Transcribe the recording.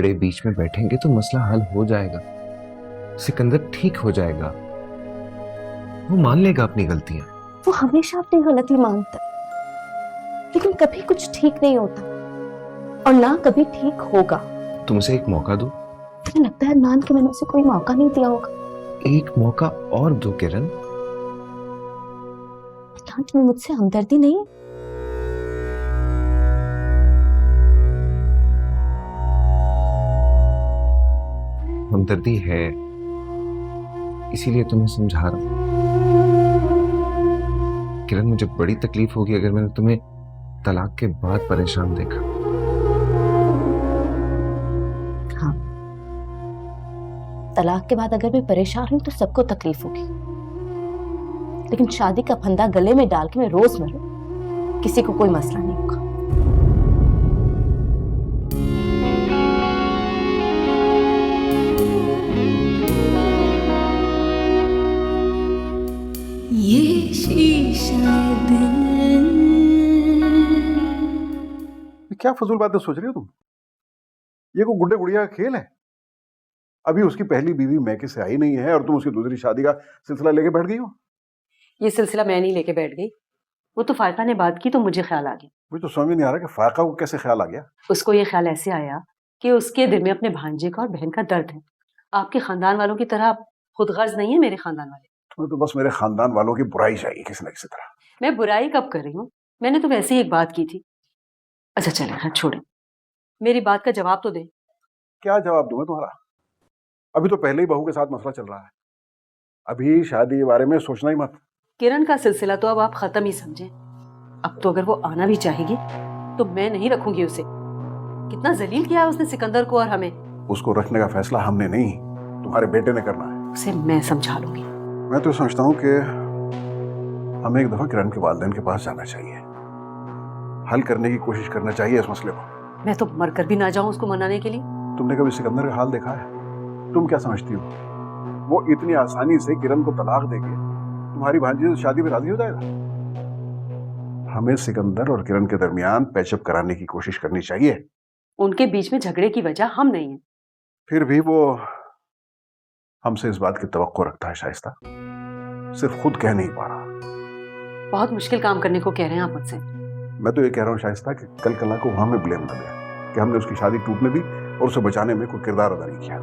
बड़े बीच में बैठेंगे तो मसला हल हो जाएगा। सिकंदर ठीक हो जाएगा, वो मान लेगा अपनी गलतियां। वो हमेशा अपनी गलती मानता, लेकिन कभी कुछ ठीक नहीं होता और ना कभी ठीक होगा। तुम उसे एक मौका दो। मुझे लगता है अदनान के मैंने उसे कोई मौका नहीं दिया होगा। एक मौका और दो किरण। अदनान, तुम्हें मुझसे हमदर्दी नहीं है? हमदर्दी है, इसीलिए तुम्हें समझा रहा हूं। किरण, मुझे बड़ी तकलीफ होगी अगर मैंने तुम्हें तलाक के बाद परेशान देखा। हाँ, तलाक के बाद अगर मैं परेशान हूं तो सबको तकलीफ होगी, लेकिन शादी का फंदा गले में डाल के मैं रोज मरूं, किसी को कोई मसला नहीं होगा। ये शीशा दिल। क्या फजूल बातें सोच रही हो तुम? ये कोई गुड्डे गुड़िया का खेल है? अभी उसकी पहली बीवी मैके से आई नहीं है और तुम उसकी दूसरी शादी का सिलसिला लेके बैठ गई हो। ये सिलसिला मैं नहीं लेके बैठ गई, वो तो फायका ने बात की तो मुझे ख्याल आ गया। मुझे तो समझ में नहीं आ रहा कि फाका को कैसे ख्याल आ गया। उसको ये ख्याल ऐसे आया कि उसके दिल में अपने भांजे का और बहन का दर्द है। आपके खानदान वालों की तरह खुदगर्ज नहीं है मेरे खानदान वाले। तुम्हें तो बस मेरे खानदान वालों की बुराई चाहिए किसी न किसी तरह। मैं बुराई कब कर रही हूँ? मैंने तो वैसे ही एक बात की थी। अच्छा चले, हाँ छोड़े, मेरी बात का जवाब तो दे। क्या जवाब दूं मैं तुम्हारा? अभी तो पहले ही बहू के साथ मसला चल रहा है, अभी शादी के बारे में सोचना ही मत। किरण का सिलसिला तो अब आप खत्म ही समझें। अब तो अगर वो आना भी चाहेगी तो मैं नहीं रखूंगी उसे। कितना जलील किया है उसने सिकंदर को और हमें। उसको रखने का फैसला हमने नहीं, तुम्हारे बेटे ने करना है। उसे मैं समझा लूंगी। मैं तो समझता हूँ कि हमें एक दफा किरण के वालिदैन के पास जाना चाहिए, हल करने की कोशिश करना चाहिए इस मसले को। मैं तो मरकर भी ना जाऊं उसको मनाने के लिए। तुमने कभी सिकंदर का हाल देखा है? तुम क्या समझती हो वो इतनी आसानी से किरण को तलाक देके तुम्हारी भांजी से शादी में राजी हो जाएगा? हमें सिकंदर और किरण के दरमियान पैचअप कराने की कोशिश करनी चाहिए। उनके बीच में झगड़े की वजह हम नहीं है। फिर भी वो हमसे इस बात की तवक्को रखता है शाइस्ता, सिर्फ खुद कह नहीं पा रहा। बहुत मुश्किल काम करने को कह रहे हैं आप मुझसे। मैं तो ये कह रहा हूँ शाइस्ता कि कल कला को हमें ब्लेम न दे कि हमने उसकी शादी टूटने दी और उसे बचाने में कोई किरदार अदा नहीं किया।